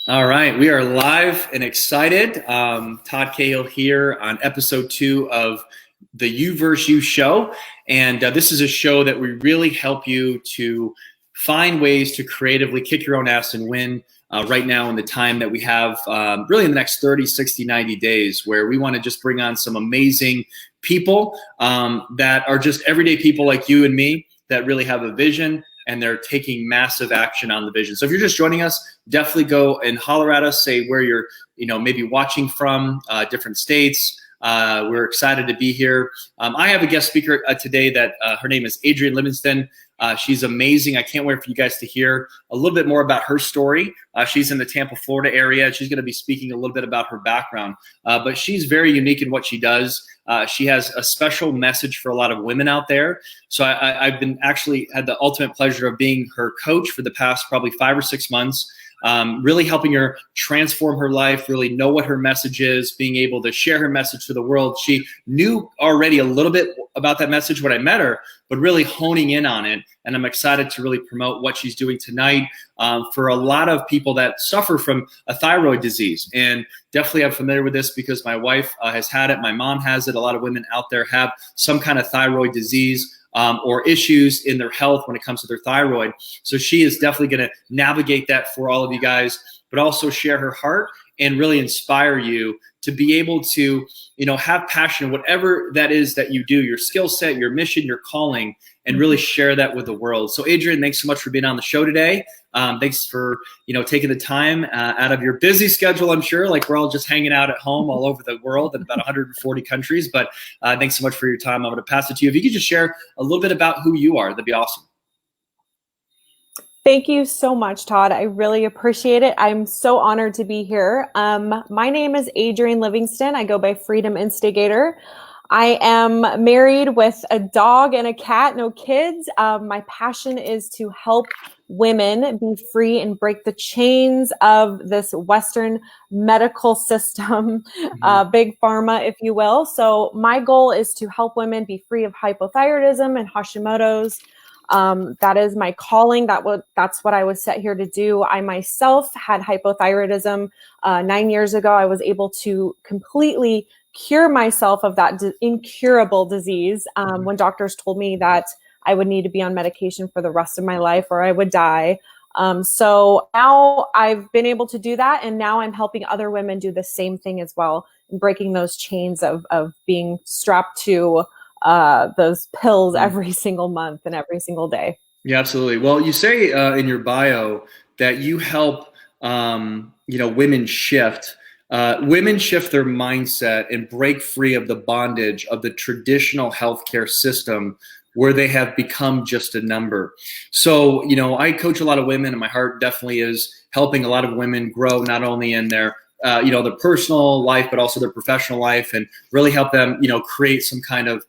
All right, we are live and excited. Todd Cahill here on episode 2 of the YVY Show. And this is a show that we really help you to find ways to creatively kick your own ass and win right now in the time that we have, really in the next 30, 60, 90 days, where we want to just bring on some amazing people that are just everyday people like you and me that really have a vision and they're taking massive action on the vision. So if you're just joining us, definitely go and holler at us, say where you're, maybe watching from, different states. We're excited to be here. I have a guest speaker today that her name is Adrienne Livingston. She's amazing. I can't wait for you guys to hear a little bit more about her story. She's in the Tampa, Florida area. She's going to be speaking a little bit about her background, but she's very unique in what she does. She has a special message for a lot of women out there. So I've been actually had the ultimate pleasure of being her coach for the past probably 5 or 6 months. Really helping her transform her life, really know what her message is, being able to share her message to the world. She knew already a little bit about that message when I met her, but really honing in on it. And I'm excited to really promote what she's doing tonight for a lot of people that suffer from a thyroid disease. And definitely I'm familiar with this because my wife has had it. My mom has it. A lot of women out there have some kind of thyroid disease. Or issues in their health when it comes to their thyroid. So she is definitely going to navigate that for all of you guys, but also share her heart and really inspire you to be able to, have passion in whatever that is that you do, your skill set, your mission, your calling, and really share that with the world. So Adrienne, thanks so much for being on the show today. Thanks for, taking the time out of your busy schedule, I'm sure, like we're all just hanging out at home all over the world in about 140 countries. But thanks so much for your time. I'm going to pass it to you. If you could just share a little bit about who you are, that'd be awesome. Thank you so much, Todd. I really appreciate it. I'm so honored to be here. My name is Adrienne Livingston. I go by Freedom Instigator. I am married with a dog and a cat, no kids. My passion is to help women be free and break the chains of this Western medical system, big pharma, if you will. So my goal is to help women be free of hypothyroidism and Hashimoto's. That is my calling. That's what I was set here to do. I myself had hypothyroidism 9 years ago. I was able to completely cure myself of that incurable disease when doctors told me that I would need to be on medication for the rest of my life or I would die. So now I've been able to do that, and now I'm helping other women do the same thing as well, and breaking those chains of being strapped to those pills every single month and every single day. Yeah, absolutely. Well, you say in your bio that you help, women shift their mindset and break free of the bondage of the traditional healthcare system where they have become just a number. So, I coach a lot of women, and my heart definitely is helping a lot of women grow, not only in their their personal life, but also their professional life, and really help them, create some kind of,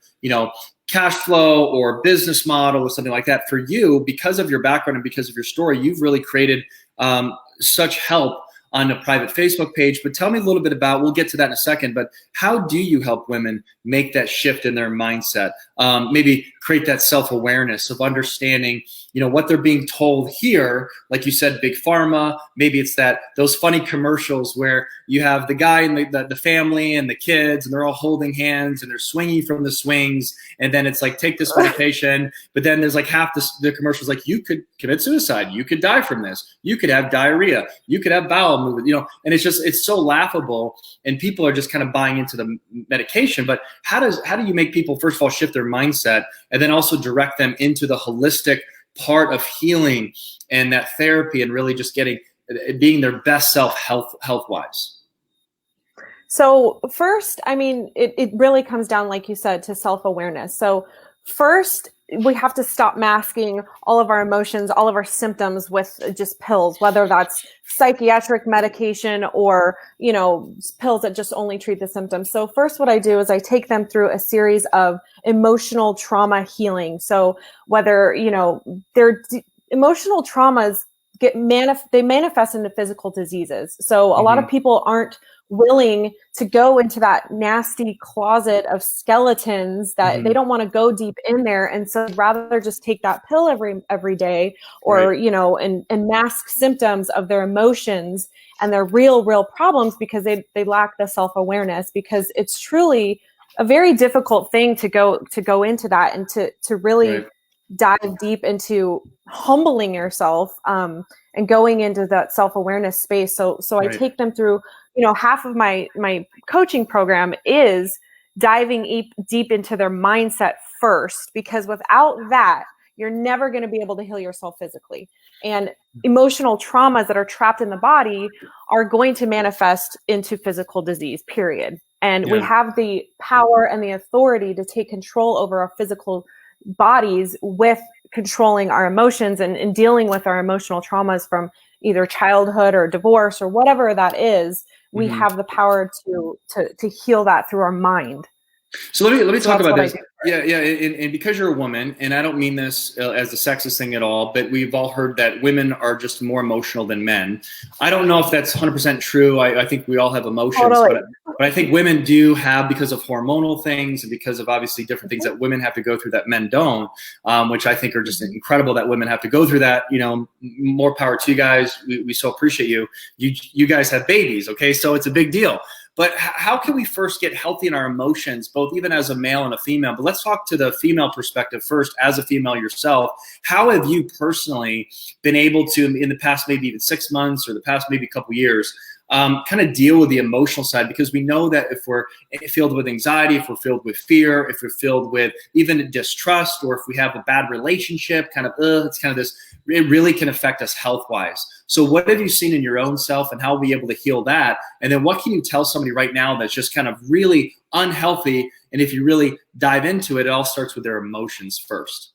cash flow or business model or something like that. For you, because of your background and because of your story, you've really created such help on a private Facebook page. But tell me a little bit about, we'll get to that in a second, but how do you help women make that shift in their mindset? Maybe create that self-awareness of understanding, what they're being told here. Like you said, big pharma, maybe it's those funny commercials where you have the guy and the family and the kids, and they're all holding hands and they're swinging from the swings. And then it's like, take this medication. But then there's like half the commercials, like, you could commit suicide. You could die from this. You could have diarrhea. You could have bowel movement, and it's so laughable, and people are just kind of buying into the medication. But how do you make people, first of all, shift their mindset, and then also direct them into the holistic part of healing and that therapy, and really just being their best self health-wise? So first, it really comes down, like you said, to self-awareness. So first, we have to stop masking all of our emotions, all of our symptoms with just pills, whether that's psychiatric medication or, pills that just only treat the symptoms. So first, what I do is I take them through a series of emotional trauma healing. So whether, their emotional traumas they manifest into physical diseases. So a lot of people aren't willing to go into that nasty closet of skeletons that they don't want to go deep in there. And so rather just take that pill every day, or, Right. you know, and mask symptoms of their emotions and their real problems, because they lack the self-awareness, because it's truly a very difficult thing to go into that and to really dive deep into humbling yourself, and going into that self-awareness space. So I take them through, you know, half of my coaching program is diving deep into their mindset first, because without that, you're never going to be able to heal yourself physically. And emotional traumas that are trapped in the body are going to manifest into physical disease, period. And we have the power and the authority to take control over our physical bodies with controlling our emotions and dealing with our emotional traumas from either childhood or divorce or whatever that is. We have the power to heal that through our mind. So let me talk about this. Yeah. And because you're a woman, and I don't mean this as a sexist thing at all, but we've all heard that women are just more emotional than men. I don't know if that's 100% true. I think we all have emotions, totally. but I think women do have, because of hormonal things and because of obviously different things that women have to go through that men don't, which I think are just incredible that women have to go through that. You know, more power to you guys. We so appreciate you. You guys have babies, okay? So it's a big deal. But how can we first get healthy in our emotions, both even as a male and a female? But let's talk to the female perspective first, as a female yourself. How have you personally been able to, in the past maybe even 6 months or the past maybe a couple years, kind of deal with the emotional side? Because we know that if we're filled with anxiety, if we're filled with fear, if we're filled with even distrust, or if we have a bad relationship, it's kind of this, it really can affect us health-wise. So what have you seen in your own self, and how will we be able to heal that? And then what can you tell somebody right now that's just kind of really unhealthy? And if you really dive into it, it all starts with their emotions first.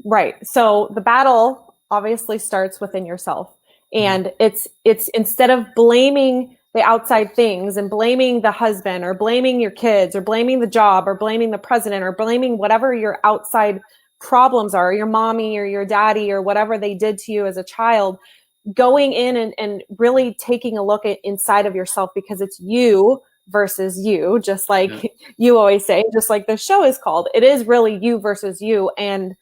Right. So the battle obviously starts within yourself. And it's instead of blaming the outside things and blaming the husband or blaming your kids or blaming the job or blaming the president or blaming whatever your outside problems are, your mommy or your daddy or whatever they did to you as a child, going in and really taking a look at inside of yourself, because it's you versus you, just like you always say, just like the show is called. It is really you versus you. And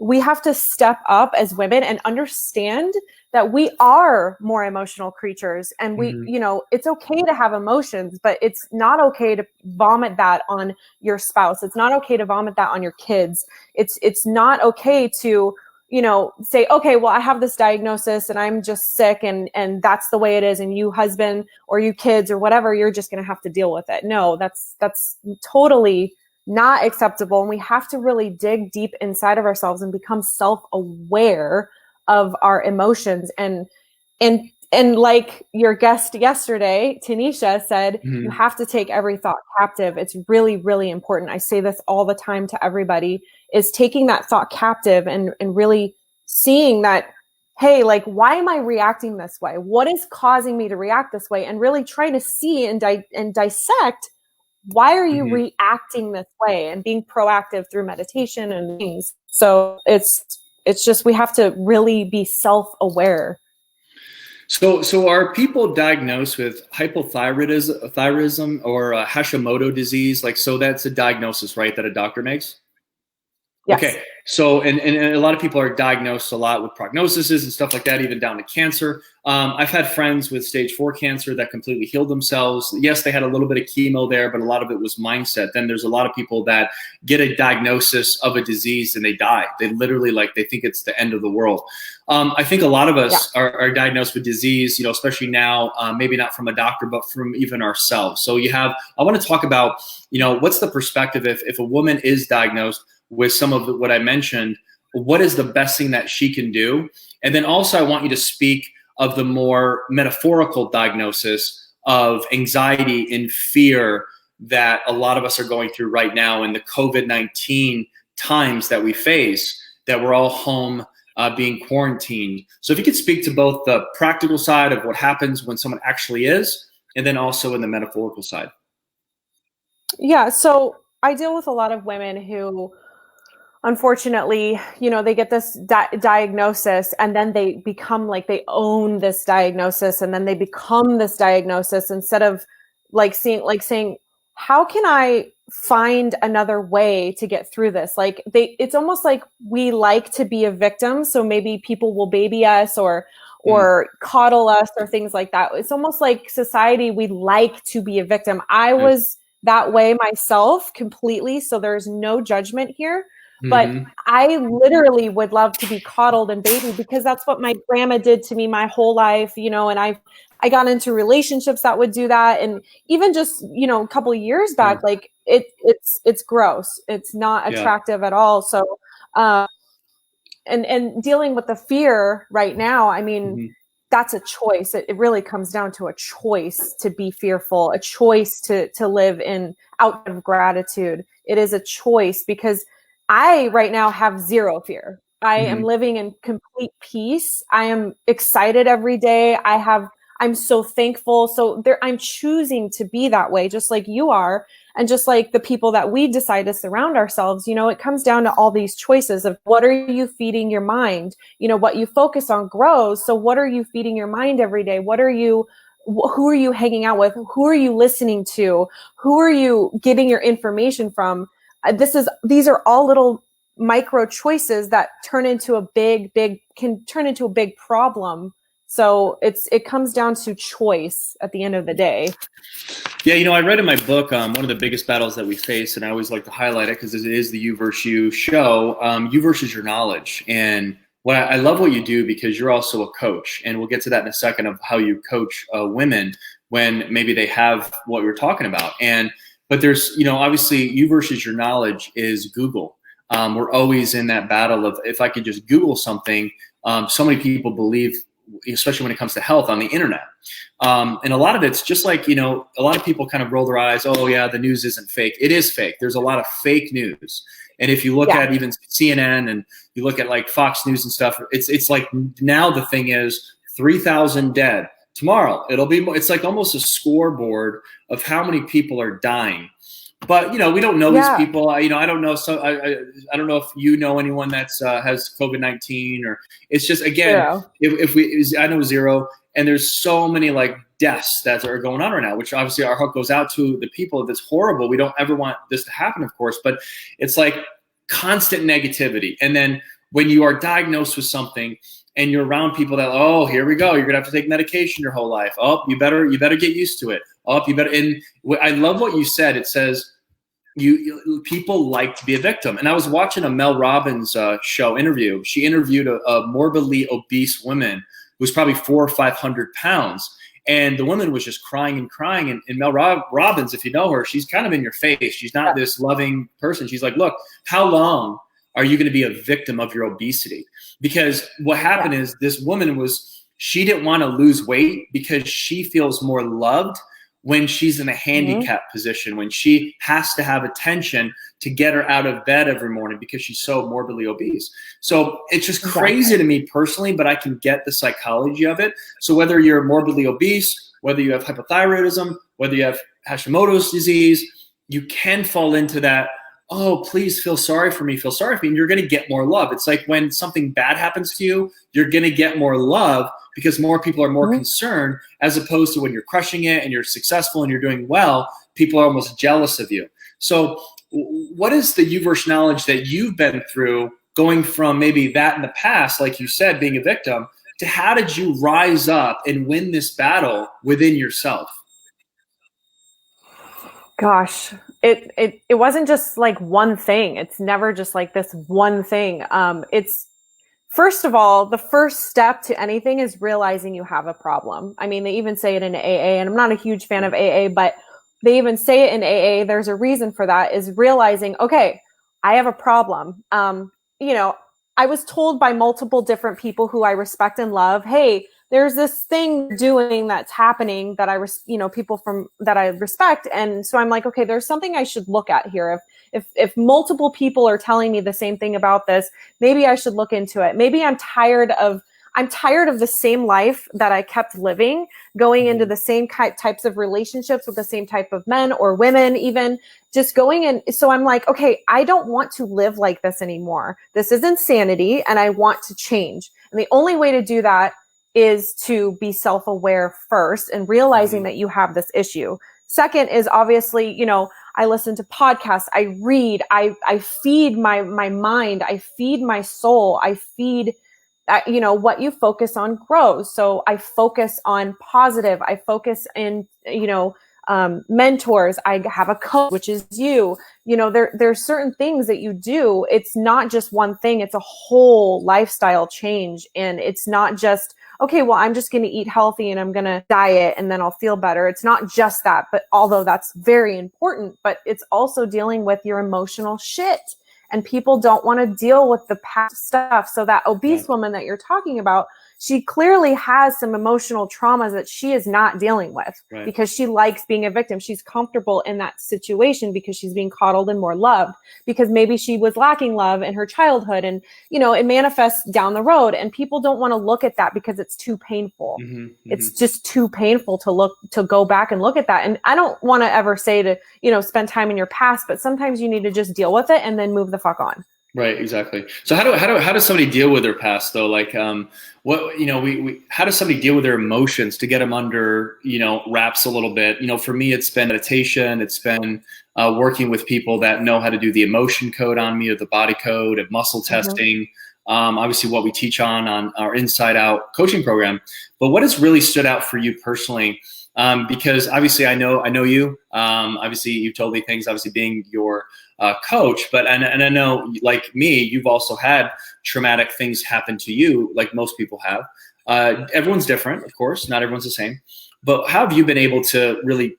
we have to step up as women and understand that we are more emotional creatures. And we, you know, it's okay to have emotions, but it's not okay to vomit that on your spouse. It's not okay to vomit that on your kids. It's not okay to, you know, say, okay, well, I have this diagnosis and I'm just sick and that's the way it is. And you husband or you kids or whatever, you're just going to have to deal with it. No, that's totally not acceptable. And we have to really dig deep inside of ourselves and become self-aware of our emotions. And like your guest yesterday, Tanisha, said, you have to take every thought captive. It's really, really important. I say this all the time to everybody, is taking that thought captive and really seeing that, hey, like, why am I reacting this way? What is causing me to react this way? And really trying to see and dissect, why are you reacting this way, and being proactive through meditation and things. So it's just, we have to really be self-aware. So are people diagnosed with hypothyroidism or Hashimoto disease? Like, so that's a diagnosis, right, that a doctor makes? Yes. Okay. So, and a lot of people are diagnosed a lot with prognoses and stuff like that, even down to cancer. I've had friends with stage 4 cancer that completely healed themselves. Yes, they had a little bit of chemo there, but a lot of it was mindset. Then there's a lot of people that get a diagnosis of a disease and they die. They literally, like, they think it's the end of the world. I think a lot of us are diagnosed with disease, you know, especially now, maybe not from a doctor, but from even ourselves. So I want to talk about, you know, what's the perspective if a woman is diagnosed with some of what I mentioned, what is the best thing that she can do? And then also I want you to speak of the more metaphorical diagnosis of anxiety and fear that a lot of us are going through right now in the COVID-19 times that we face, that we're all home being quarantined. So if you could speak to both the practical side of what happens when someone actually is, and then also in the metaphorical side. Yeah, so I deal with a lot of women who unfortunately, they get this diagnosis, and then they become like they own this diagnosis, and then they become this diagnosis instead of saying, how can I find another way to get through this? It's almost like we like to be a victim. So maybe people will baby us or coddle us or things like that. It's almost like society, we like to be a victim. I was that way myself completely. So there's no judgment here. But I literally would love to be coddled and babied, because that's what my grandma did to me my whole life, and I got into relationships that would do that. And even just, a couple of years back, like it's gross. It's not attractive at all. So, and dealing with the fear right now, I mean, that's a choice. It really comes down to a choice to be fearful, a choice to live out of gratitude. It is a choice, because I right now have zero fear. I am living in complete peace. I am excited every day. I'm so thankful. So I'm choosing to be that way, just like you are. And just like the people that we decide to surround ourselves, it comes down to all these choices of what are you feeding your mind? What you focus on grows. So what are you feeding your mind every day? Who are you hanging out with? Who are you listening to? Who are you getting your information from? These are all little micro choices that turn into a big problem. So it comes down to choice at the end of the day. Yeah, I read in my book, one of the biggest battles that we face, and I always like to highlight it because it is the You versus You show, you versus your knowledge. And I love what you do, because you're also a coach, and we'll get to that in a second of how you coach women when maybe they have what we're talking about. But there's, obviously you versus your knowledge is Google. We're always in that battle of, if I could just Google something, so many people believe, especially when it comes to health on the internet. And a lot of it's just like, a lot of people kind of roll their eyes. Oh yeah, the news isn't fake. It is fake. There's a lot of fake news. And if you look at even CNN and you look at like Fox News and stuff, it's like now the thing is 3,000 dead. Tomorrow it's like almost a scoreboard of how many people are dying. But we don't know these people. I don't know. So I don't know if you know anyone that's has COVID-19, or it's just, again, I know zero, and there's so many like deaths that are going on right now, which obviously our heart goes out to the people. That's horrible. We don't ever want this to happen, of course, but it's like constant negativity. And then when you are diagnosed with something and you're around people that, oh, here we go, you're gonna have to take medication your whole life. Oh, you better get used to it. Oh, you better. And I love what you said. It says people like to be a victim. And I was watching a Mel Robbins show interview. She interviewed a morbidly obese woman who's probably 400 or 500 pounds. And the woman was just crying and crying. And Mel Robbins, if you know her, she's kind of in your face. She's not this loving person. She's like, look, how long are you going to be a victim of your obesity? Because what happened is this woman she didn't want to lose weight because she feels more loved when she's in a handicapped position, when she has to have attention to get her out of bed every morning because she's so morbidly obese. So it's just crazy to me personally, but I can get the psychology of it. So whether you're morbidly obese, whether you have hypothyroidism, whether you have Hashimoto's disease, you can fall into that, oh, please feel sorry for me, and you're going to get more love. It's like when something bad happens to you, you're going to get more love because more people are more concerned, as opposed to when you're crushing it and you're successful and you're doing well, people are almost jealous of you. So what is the you versus knowledge that you've been through, going from maybe that in the past, like you said, being a victim, to how did you rise up and win this battle within yourself? Gosh, it wasn't just like one thing. It's never just like this one thing. It's, first of all, the first step to anything is realizing you have a problem. I mean, they even say it in AA, and I'm not a huge fan of AA, but they even say it in AA. There's a reason for that, is realizing, okay, I have a problem. I was told by multiple different people who I respect and love, hey, there's this thing doing that's happening that people from that I respect. And so I'm like, okay, there's something I should look at here. If multiple people are telling me the same thing about this, maybe I should look into it. Maybe I'm tired of I'm tired of the same life that I kept living, going into the same types of relationships with the same type of men or women, even just going in. So I'm like, okay, I don't want to live like this anymore. This is insanity and I want to change. And the only way to do that is to be self-aware first and realizing that you have this issue. Second is obviously, you know, I listen to podcasts, I read, I feed my mind, I feed my soul, I feed, you know, what you focus on grows. So I focus on positive, I focus in, you know, mentors. I have a coach, which is you. You know, there's certain things that you do. It's not just one thing. It's a whole lifestyle change. And it's not just, okay, well, I'm just going to eat healthy and I'm going to diet and then I'll feel better. It's not just that, but although that's very important, but it's also dealing with your emotional shit. And people don't want to deal with the past stuff. So that obese woman that you're talking about, she clearly has some emotional traumas that she is not dealing with because she likes being a victim. She's comfortable in that situation because she's being coddled and more loved, because maybe she was lacking love in her childhood and, you know, it manifests down the road and people don't want to look at that because it's too painful. It's just too painful to go back and look at that. And I don't want to ever say to, you know, spend time in your past, but sometimes you need to just deal with it and then move the fuck on. Right, exactly. So how does somebody deal with their past though? Like, what, you know, how does somebody deal with their emotions to get them under, you know, wraps a little bit? You know, for me, it's been meditation. It's been working with people that know how to do the emotion code on me, or the body code, of muscle testing. Obviously, what we teach on our Inside Out coaching program. But what has really stood out for you personally? Because obviously, I know you. Obviously, you told me things. Obviously, being your coach, but and I know, like me, you've also had traumatic things happen to you, like most people have. Everyone's different, of course. Not everyone's the same. But how have you been able to really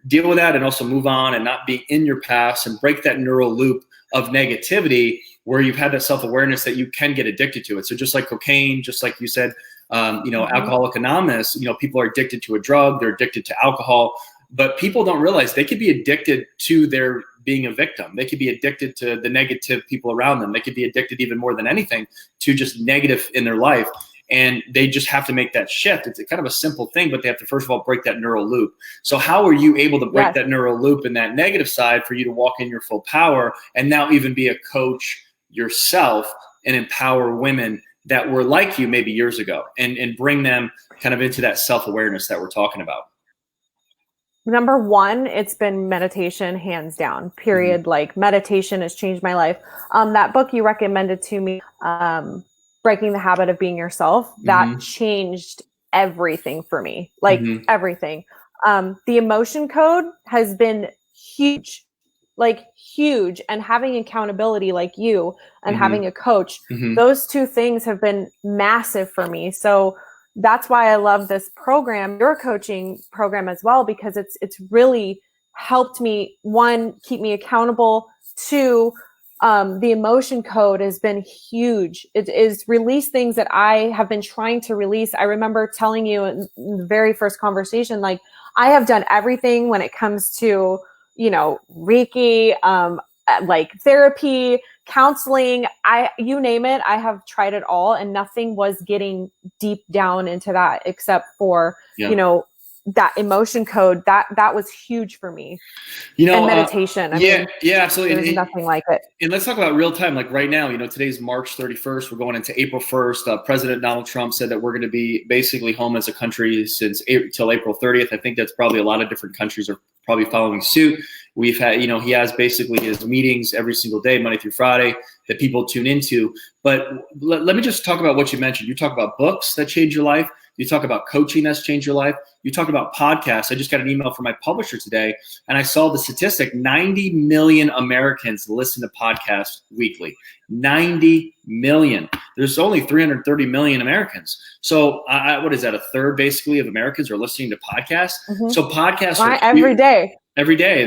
deal with that and also move on and not be in your past and break that neural loop of negativity where you've had that self-awareness that you can get addicted to it? So just like cocaine, just like you said, you know, Alcoholics Anonymous, you know, people are addicted to a drug, they're addicted to alcohol, but people don't realize they could be addicted to their being a victim. They could be addicted to the negative people around them. They could be addicted even more than anything to just negative in their life. And they just have to make that shift. It's kind of a simple thing, but they have to, first of all, break that neural loop. So how are you able to break that neural loop and that negative side for you to walk in your full power and now even be a coach yourself and empower women that were like you maybe years ago and bring them kind of into that self-awareness that we're talking about? Number one, it's been meditation, hands down, period. Like, meditation has changed my life. That book you recommended to me, Breaking the Habit of Being Yourself, that changed everything for me, like everything. The emotion code has been huge, like huge. And having accountability like you and having a coach, those two things have been massive for me. So that's why I love this program, your coaching program as well, because it's really helped me, one, keep me accountable, two, the emotion code has been huge. It is release things that I have been trying to release. I remember telling you in the very first conversation, like, I have done everything when it comes to, you know, Reiki, like therapy, counseling, you name it, I have tried it all, and nothing was getting deep down into that except for, you know, that emotion code. That was huge for me. You know, and meditation. I mean, absolutely. There's nothing like it. And let's talk about real time. Like right now, you know, today's March 31st. We're going into April 1st. President Donald Trump said that we're going to be basically home as a country till April 30th. I think that's probably a lot of different countries are probably following suit. We've had, you know, he has basically his meetings every single day, Monday through Friday, that people tune into. But let me just talk about what you mentioned. You talk about books that change your life. You talk about coaching that's changed your life. You talk about podcasts. I just got an email from my publisher today, and I saw the statistic: 90 million Americans listen to podcasts weekly. 90 million. There's only 330 million Americans. So what is that? A third basically of Americans are listening to podcasts. So podcasts are every day. Every day,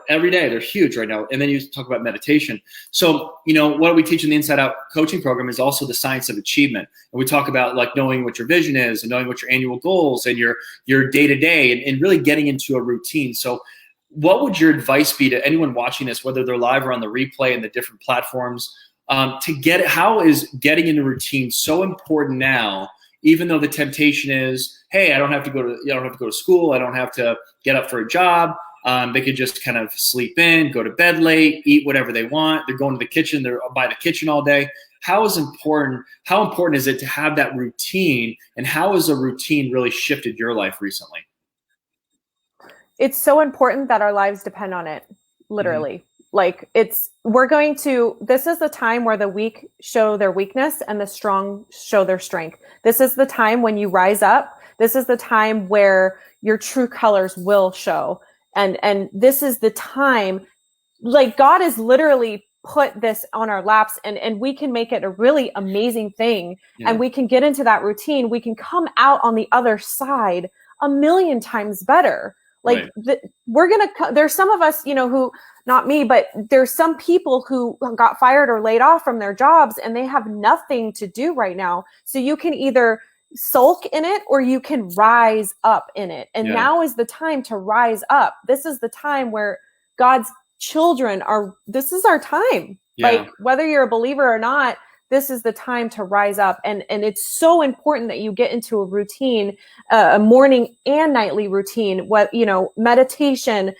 every day they're huge right now. And then you talk about meditation. So, you know, what we teach in the Inside Out coaching program is also the science of achievement. And we talk about like knowing what your vision is and knowing what your annual goals and your day-to-day and really getting into a routine. So what would your advice be to anyone watching this, whether they're live or on the replay and the different platforms? How is getting into routine so important now, even though the temptation is, hey, I don't have to go to school. I don't have to get up for a job. They could just kind of sleep in, go to bed late, eat whatever they want. They're going to the kitchen. They're by the kitchen all day. How important is it to have that routine, and how has a routine really shifted your life recently? It's so important that our lives depend on it, literally. Mm-hmm. Like this is the time where the weak show their weakness and the strong show their strength. This is the time when you rise up. This is the time where your true colors will show. And this is the time, like God has literally put this on our laps, and we can make it a really amazing thing. Yeah. And we can get into that routine. We can come out on the other side 1,000,000 times better. Like right. There's some of us, who, not me, but there's some people who got fired or laid off from their jobs and they have nothing to do right now. So you can either sulk in it or you can rise up in it. And now is the time to rise up. This is the time where God's children this is our time. Yeah. Like whether you're a believer or not, this is the time to rise up. And it's so important that you get into a routine, a morning and nightly routine, meditation,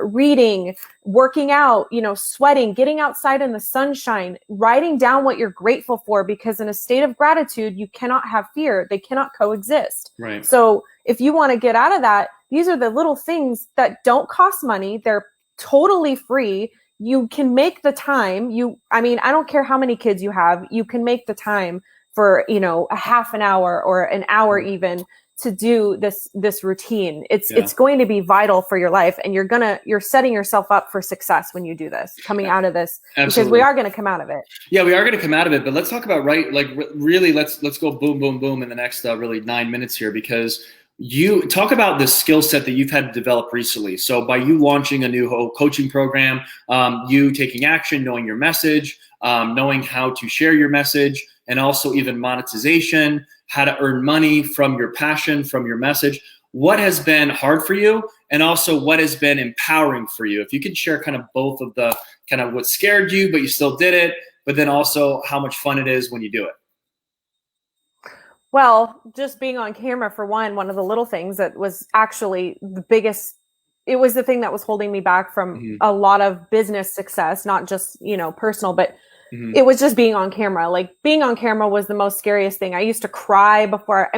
reading, working out, sweating, getting outside in the sunshine, writing down what you're grateful for, because in a state of gratitude, you cannot have fear. They cannot coexist. Right. So if you want to get out of that, these are the little things that don't cost money. They're totally free. You can make the time. I don't care how many kids you have, you can make the time for, a half an hour or an hour even to do this routine. It's going to be vital for your life, and you're setting yourself up for success when you do this, coming out of this. Absolutely. Because we are going to come out of it. Yeah, we are going to come out of it, but let's talk about really let's go boom, boom, boom in the next really 9 minutes here, because you talk about the skill set that you've had to develop recently. So by you launching a new whole coaching program, you taking action, knowing your message, knowing how to share your message, and also even monetization, how to earn money from your passion, from your message. What has been hard for you, and also what has been empowering for you? If you can share kind of both of the kind of what scared you, but you still did it, but then also how much fun it is when you do it. Well, just being on camera, for one of the little things that was actually the biggest, it was the thing that was holding me back from a lot of business success, not just, personal, but it was just being on camera. Like being on camera was the most scariest thing. I used to cry before.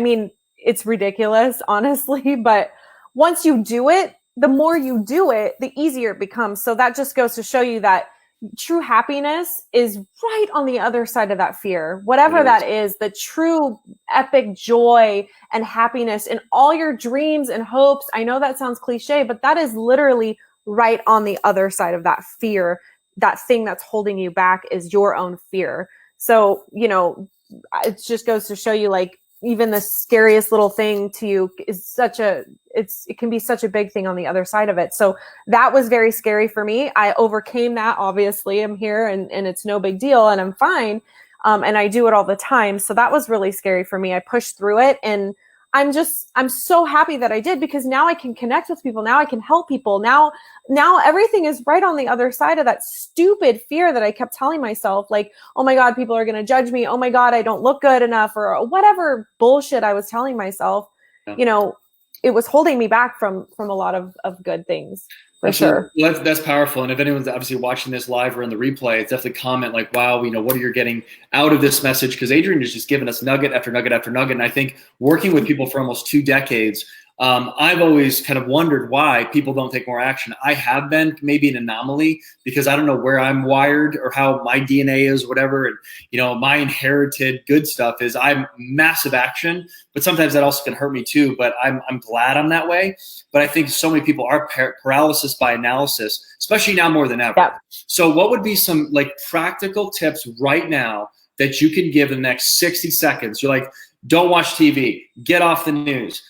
It's ridiculous, honestly, but once you do it, the more you do it, the easier it becomes. So that just goes to show you that true happiness is right on the other side of that fear. Whatever that is, the true epic joy and happiness in all your dreams and hopes. I know that sounds cliche, but that is literally right on the other side of that fear. That thing that's holding you back is your own fear. So, it just goes to show you, like, even the scariest little thing to you is it can be such a big thing on the other side of it. So that was very scary for me. I overcame that. Obviously I'm here and it's no big deal and I'm fine. And I do it all the time. So that was really scary for me. I pushed through it, and I'm so happy that I did, because now I can connect with people. Now I can help people. Now everything is right on the other side of that stupid fear that I kept telling myself, like, oh my God, people are going to judge me. Oh my God, I don't look good enough, or whatever bullshit I was telling myself. Yeah. It was holding me back from a lot of good things. For sure. Well, that's powerful. And if anyone's obviously watching this live or in the replay, it's definitely comment like, wow, what are you getting out of this message? Because Adrienne is just giving us nugget after nugget after nugget. And I think working with people for almost 2 decades, I've always kind of wondered why people don't take more action. I have been maybe an anomaly because I don't know where I'm wired or how my DNA is, whatever. And, my inherited good stuff is I'm massive action, but sometimes that also can hurt me too. But I'm glad I'm that way. But I think so many people are paralysis by analysis, especially now more than ever. Yeah. So what would be some practical tips right now that you can give in the next 60 seconds? You're like, don't watch TV, get off the news.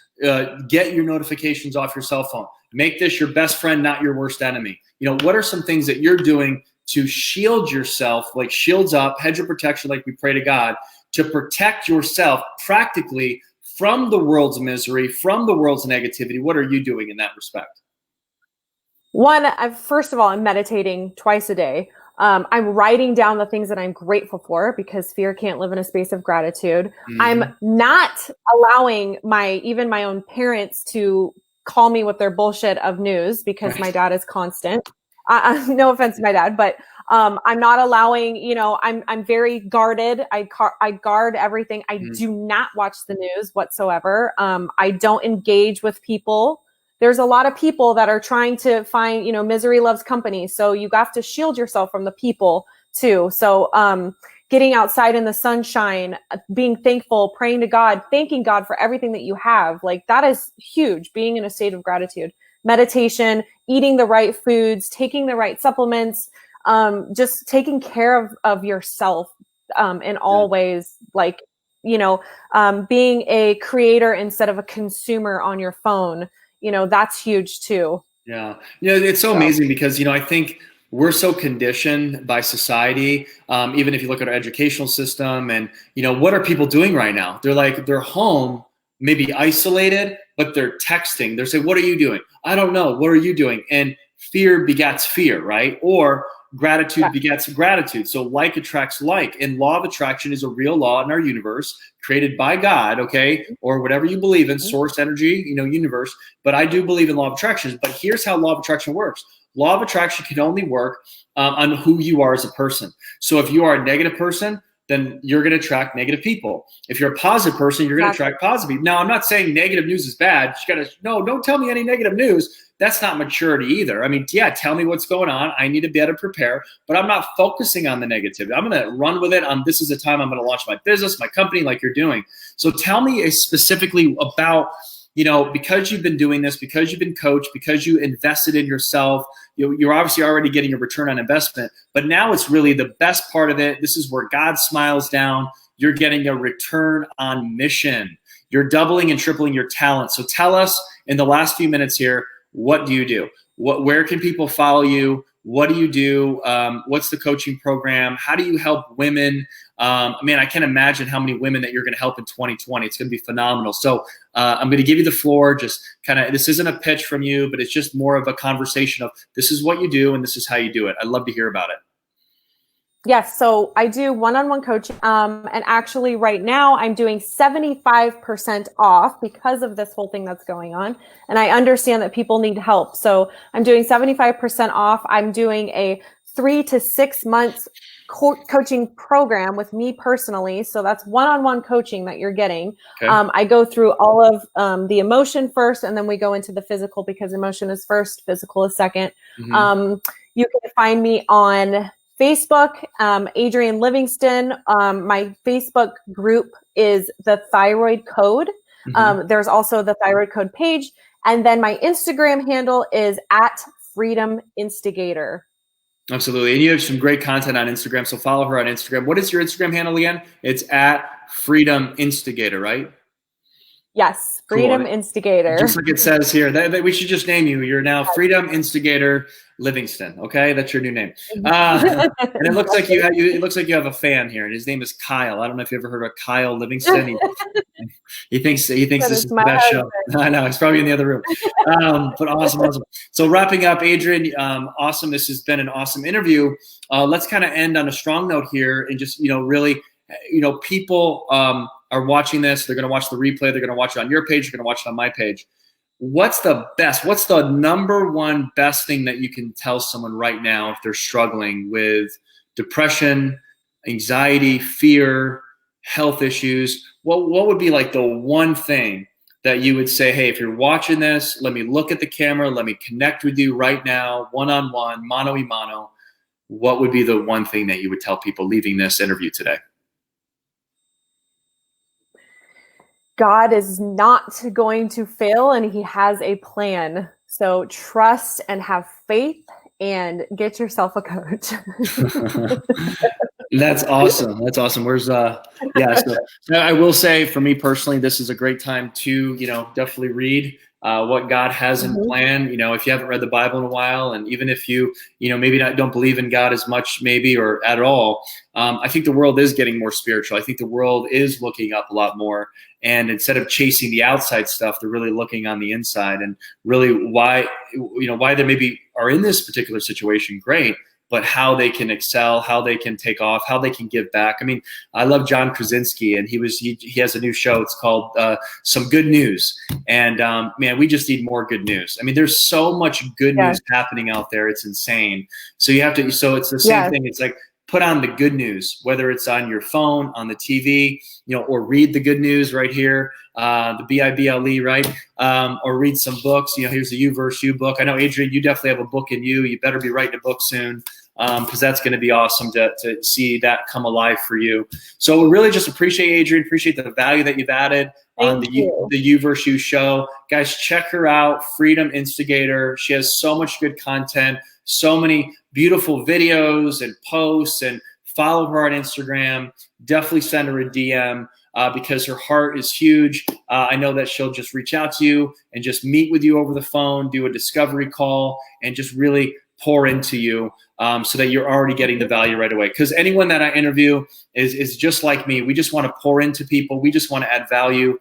Get your notifications off your cell phone. Make this your best friend, not your worst enemy. What are some things that you're doing to shield yourself, like shields up, hedge of protection, like we pray to God, to protect yourself practically from the world's misery, from the world's negativity? What are you doing in that respect? One, first of all, I'm meditating twice a day. I'm writing down the things that I'm grateful for, because fear can't live in a space of gratitude. Mm-hmm. I'm not allowing even my own parents to call me with their bullshit of news, because my dad is constant. No offense to my dad, but I'm not allowing, I'm very guarded. I guard everything. I do not watch the news whatsoever. I don't engage with people. There's a lot of people that are trying to find, misery loves company. So you have to shield yourself from the people too. So getting outside in the sunshine, being thankful, praying to God, thanking God for everything that you have, like that is huge. Being in a state of gratitude, meditation, eating the right foods, taking the right supplements, just taking care of yourself in all ways, like, being a creator instead of a consumer on your phone. That's huge too. Yeah. It's so amazing because, I think we're so conditioned by society. Even if you look at our educational system and, what are people doing right now? They're home, maybe isolated, but they're texting. They're saying, what are you doing? I don't know. What are you doing? And fear begets fear, right? Or gratitude begets gratitude. So like attracts like. And law of attraction is a real law in our universe created by God, okay? Or whatever you believe in, source energy, universe. But I do believe in law of attraction. But here's how law of attraction works. Law of attraction can only work on who you are as a person. So if you are a negative person, then you're going to attract negative people. If you're a positive person, you're going to attract positive people. Now, I'm not saying negative news is bad. Don't tell me any negative news. That's not maturity either. I mean, tell me what's going on. I need to be able to prepare, but I'm not focusing on the negativity. I'm going to run with it. This is the time I'm going to launch my business, my company, like you're doing. So tell me specifically about, because you've been doing this, because you've been coached, because you invested in yourself, you're obviously already getting a return on investment, but now it's really the best part of it. This is where God smiles down. You're getting a return on mission. You're doubling and tripling your talent. So tell us in the last few minutes here, what do you do? Where can people follow you? What do you do? What's the coaching program? How do you help women? I can't imagine how many women that you're going to help in 2020. It's going to be phenomenal. So I'm going to give you the floor. Just this isn't a pitch from you, but it's just more of a conversation of this is what you do and this is how you do it. I'd love to hear about it. Yes. So I do one-on-one coaching. And actually right now I'm doing 75% off because of this whole thing that's going on. And I understand that people need help. So I'm doing 75% off. I'm doing a 3 to 6 months coaching program with me personally. So that's one-on-one coaching that you're getting. Okay. I go through all of the emotion first, and then we go into the physical, because emotion is first, physical is second. Mm-hmm. You can find me on Facebook, Adrienne Livingston. My Facebook group is the Thyroid Code. Mm-hmm. There's also the Thyroid Code page. And then my Instagram handle is at Freedom Instigator. Absolutely. And you have some great content on Instagram. So follow her on Instagram. What is your Instagram handle again? It's at Freedom Instigator, right? Yes, Freedom Instigator. Just like it says here, that we should just name you. You're now Freedom Instigator Livingston. Okay, that's your new name. And it looks like you have a fan here, and his name is Kyle. I don't know if you ever heard of Kyle Livingston. He thinks this is the best show. I know, he's probably in the other room. But awesome. So wrapping up, Adrienne, awesome. This has been an awesome interview. Let's kind of end on a strong note here, and just really, people are watching this. They're going to watch the replay. They're going to watch it on your page. They're going to watch it on my page. What's the number one best thing that you can tell someone right now if they're struggling with depression, anxiety, fear, health issues? What would be like the one thing that you would say, hey, if you're watching this, let me look at the camera, let me connect with you right now, one-on-one, mano-y-mano. What would be the one thing that you would tell people leaving this interview today? God is not going to fail, and he has a plan. So trust and have faith and get yourself a coach. That's awesome. Where's so I will say, for me personally, this is a great time to, definitely read what God has in plan. If you haven't read the Bible in a while, and even if you, maybe don't believe in God as much, maybe, or at all, I think the world is getting more spiritual. I think the world is looking up a lot more. And instead of chasing the outside stuff, they're really looking on the inside, and really why they maybe are in this particular situation. Great. but how they can excel, how they can take off, how they can give back. I mean, I love John Krasinski, and he has a new show. It's called Some Good News. And man, we just need more good news. I mean, there's so much good news happening out there. It's insane. So you have to, so it's the same thing. It's like, put on the good news, whether it's on your phone, on the TV, or read the good news right here, the BIBLE, right? Or read some books. Here's the You book. I know, Adrienne, you definitely have a book in you. You better be writing a book soon, because that's going to be awesome to see that come alive for you. So we really just appreciate Adrienne, appreciate the value that you've added on the You show. Guys, check her out, Freedom Instigator. She has so much good content, so many beautiful videos and posts, and follow her on Instagram. Definitely send her a DM because her heart is huge. I know that she'll just reach out to you and just meet with you over the phone, do a discovery call, and just really pour into you so that you're already getting the value right away. Because anyone that I interview is just like me. We just want to pour into people. We just want to add value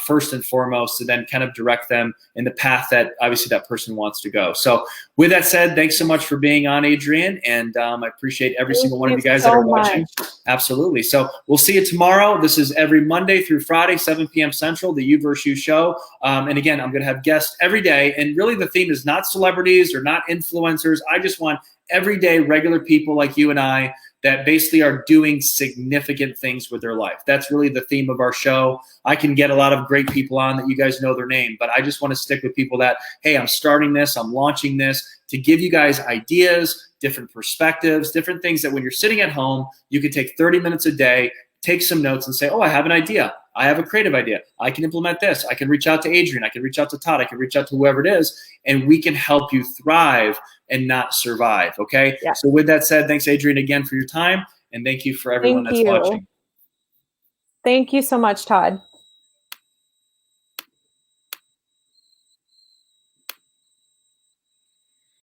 first and foremost, to then kind of direct them in the path that obviously that person wants to go. So with that said, thanks so much for being on, Adrienne. And I appreciate every single one of you guys that are watching. Absolutely. So we'll see you tomorrow. This is every Monday through Friday, 7 p.m. Central, the You show. And again, I'm going to have guests every day. And really the theme is not celebrities or not influencers. I just want everyday regular people like you and I that basically are doing significant things with their life. That's really the theme of our show. I can get a lot of great people on that you guys know their name, but I just want to stick with people that, hey, I'm starting this, I'm launching this, to give you guys ideas, different perspectives, different things that when you're sitting at home, you can take 30 minutes a day, take some notes and say, oh, I have an idea. I have a creative idea. I can implement this. I can reach out to Adrienne. I can reach out to Todd. I can reach out to whoever it is, and we can help you thrive and not survive. Okay. Yeah. So with that said, thanks, Adrienne, again for your time. And thank you for everyone that's watching. Thank you so much, Todd.